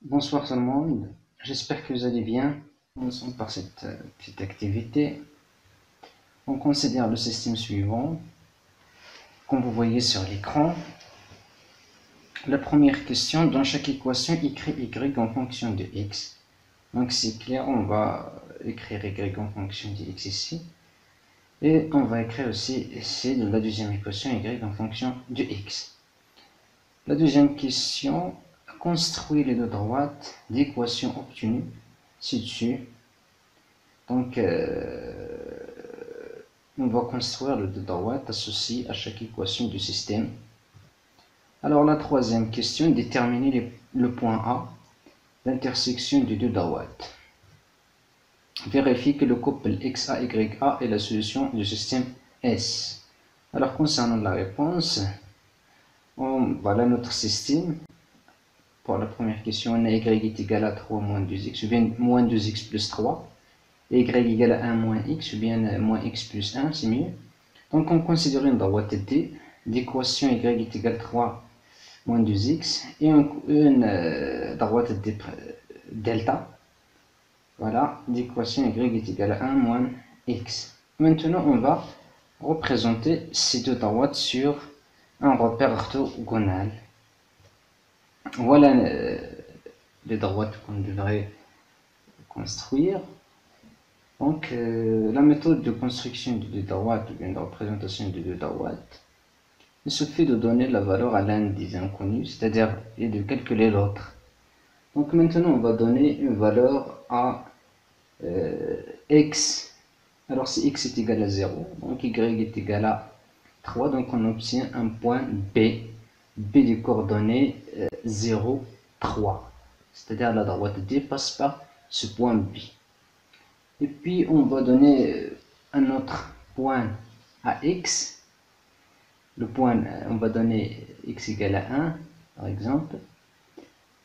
Bonsoir tout le monde, j'espère que vous allez bien. Commençons par cette petite activité. On considère le système suivant, comme vous voyez sur l'écran. La première question, dans chaque équation, écrit y en fonction de x. Donc c'est clair, on va écrire y en fonction de x ici. Et on va écrire aussi ici de la deuxième équation y en fonction de x. La deuxième question, construit les deux droites d'équations obtenues ci-dessus. Donc, on va construire le deux droites associées à chaque équation du système. Alors, la troisième question, déterminer le point A d'intersection des deux droites. Vérifie que le couple XA-YA est la solution du système S. Alors, concernant la réponse, voilà notre système. Pour la première question, on a y est égal à 3 moins 2x, ou bien moins 2x plus 3. Et y égale à 1 moins x, ou bien moins x plus 1, c'est mieux. Donc on considère une droite D d'équation y est égal à 3 moins 2x et une droite D delta, voilà, d'équation y est égal à 1 moins x. Maintenant on va représenter ces deux droites sur un repère orthogonal. Voilà les droites qu'on devrait construire. Donc, la méthode de construction de deux droites, ou bien de représentation de deux droites, il suffit de donner la valeur à l'un des inconnus, c'est-à-dire et de calculer l'autre. Donc maintenant, on va donner une valeur à x. Alors si x est égal à 0, donc y est égal à 3, donc on obtient un point B. B des coordonnées 0, 3. C'est-à-dire la droite D passe par ce point B. Et puis on va donner un autre point à x. Le point, on va donner x égale à 1, par exemple.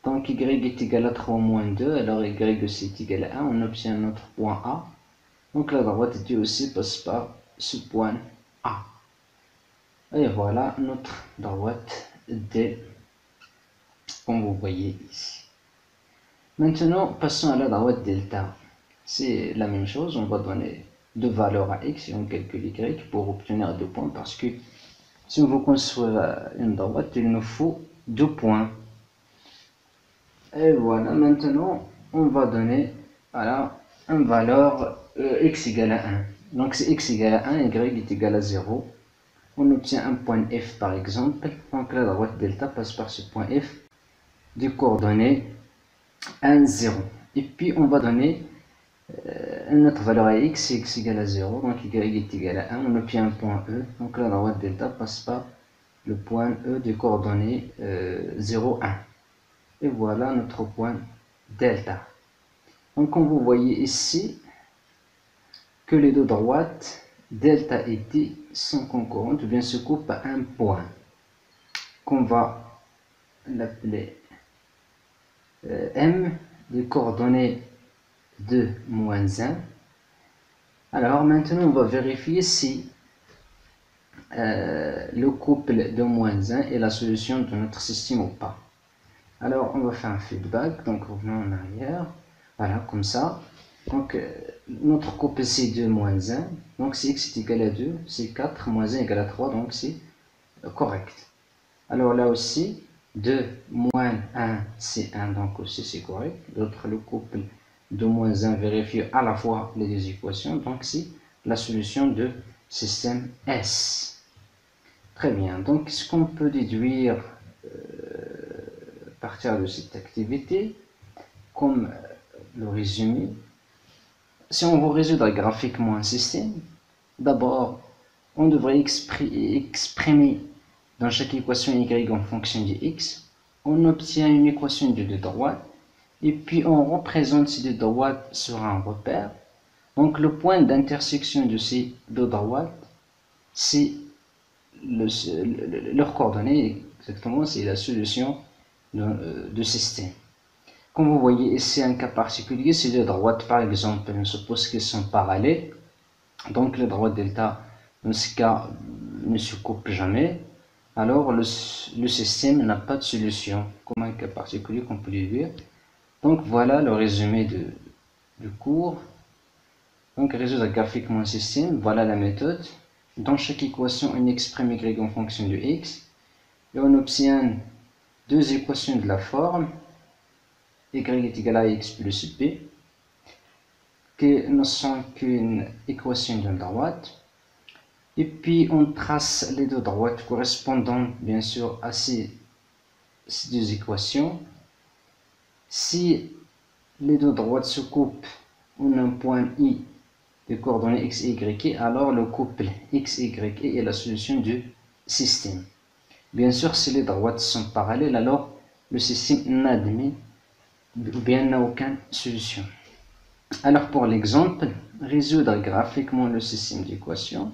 Donc y est égal à 3 moins 2, alors y aussi est égal à 1, on obtient notre point A. Donc la droite D aussi passe par ce point A. Et voilà notre droite D, comme vous voyez ici. Maintenant, passons à la droite delta. C'est la même chose, on va donner deux valeurs à x et on calcule y pour obtenir deux points, parce que si on veut construire une droite, il nous faut deux points. Et voilà, maintenant on va donner une valeur x égale à 1. Donc c'est x égale à 1, y est égal à 0. On obtient un point f par exemple. Donc la droite delta passe par ce point f des coordonnées 1, 0. Et puis on va donner une autre valeur à x, x égale à 0, donc y est égal à 1, on obtient un point E, donc la droite delta passe par le point E des coordonnées 0, 1. Et voilà notre point delta. Donc comme vous voyez ici, que les deux droites, delta et t, sont concurrentes, ou bien se coupent à un point, qu'on va l'appeler M, des coordonnées 2, moins 1. Alors maintenant on va vérifier si le couple de moins 1 est la solution de notre système ou pas. Alors on va faire un feedback, donc revenons en arrière, voilà comme ça. Donc notre couple c'est 2 moins 1, donc si x est égal à 2, c'est 4 moins 1 égale à 3, donc c'est correct. Alors là aussi, 2 moins 1 c'est 1, donc aussi c'est correct. L'autre, le couple de moins 1 vérifie à la fois les deux équations, donc c'est la solution de système S. Très bien, donc ce qu'on peut déduire à partir de cette activité, comme le résumé, si on veut résoudre graphiquement un système, d'abord on devrait exprimer dans chaque équation y en fonction de x, on obtient une équation de deux droites, et puis on représente ces deux droites sur un repère. Donc le point d'intersection de ces deux droites, c'est leur coordonnée, exactement, c'est la solution de système. Comme vous voyez ici, un cas particulier, ces deux droites, par exemple, on suppose qu'elles sont parallèles. Donc les droites delta, dans ce cas, ne se coupent jamais. Alors le système n'a pas de solution, comme un cas particulier qu'on peut le dire. Donc voilà le résumé du cours. Donc résoudre graphiquement un système, voilà la méthode. Dans chaque équation, on exprime y en fonction de x. Et on obtient deux équations de la forme y est égal à x plus b, qui ne sont qu'une équation d'une droite. Et puis on trace les deux droites correspondant bien sûr à ces deux équations. Si les deux droites se coupent en un point I de coordonnées x, y, alors le couple x, y est la solution du système. Bien sûr, si les droites sont parallèles, alors le système n'admet ou bien n'a aucune solution. Alors pour l'exemple, résoudre graphiquement le système d'équations.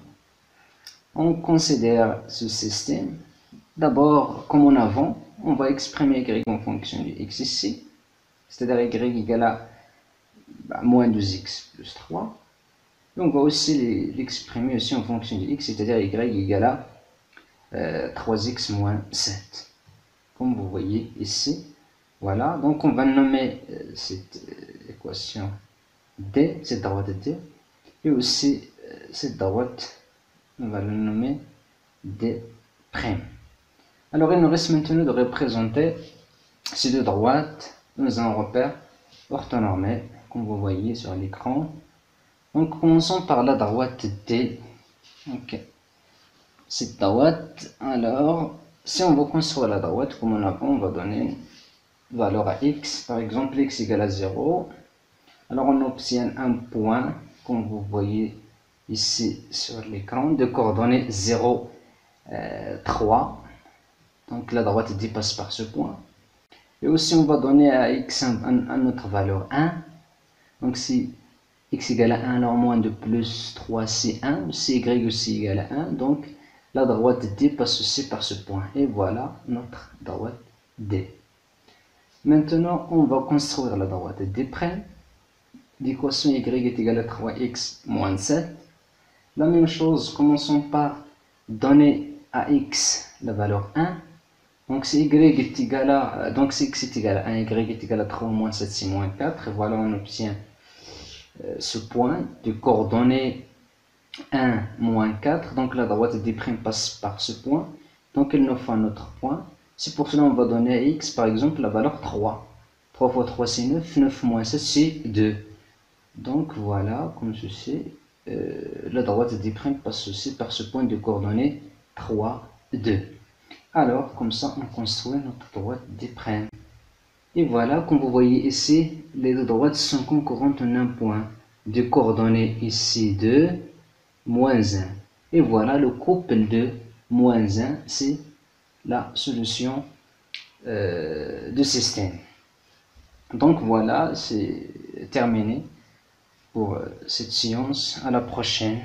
On considère ce système. D'abord, comme en avant, on va exprimer y en fonction de x ici, c'est-à-dire y égale à moins 2x plus 3. Et on va aussi l'exprimer aussi en fonction de x, c'est-à-dire y égale à 3x moins 7. Comme vous voyez ici. Voilà, donc on va nommer cette équation D, cette droite D, et aussi cette droite, on va le nommer D'. Alors il nous reste maintenant de représenter ces deux droites dans un repère orthonormé, comme vous voyez sur l'écran. Donc commençons par la droite D. Ok. Cette droite, alors, si on veut construire la droite, comme on va donner une valeur à x, par exemple x égale à 0. Alors on obtient un point, comme vous voyez ici sur l'écran, de coordonnées 0, 3. Donc la droite dépasse par ce point. Et aussi on va donner à x une autre valeur 1. Donc si x égale à 1, alors moins de plus 3 c'est 1, si y aussi égale à 1, donc la droite D passe aussi par ce point. Et voilà notre droite D. Maintenant on va construire la droite D'. L'équation y est égale à 3x moins 7. La même chose, commençons par donner à x la valeur 1. Donc si y est égal à, donc si x est égal à 1, y est égal à 3 moins 7, c'est moins 4. Et voilà, on obtient ce point de coordonnées 1, moins 4. Donc la droite D' passe par ce point. Donc il nous faut un autre point. C'est pour cela qu'on va donner à x, par exemple, la valeur 3. 3 fois 3, c'est 9. 9 moins 7, c'est 2. Donc voilà, comme ceci, la droite D' passe aussi par ce point de coordonnées 3, 2. Alors, comme ça, on construit notre droite D'. Et voilà, comme vous voyez ici, les deux droites sont concurrentes en un point de coordonnées ici 2, moins 1. Et voilà, le couple de moins 1, c'est la solution du système. Donc voilà, c'est terminé pour cette séance. À la prochaine.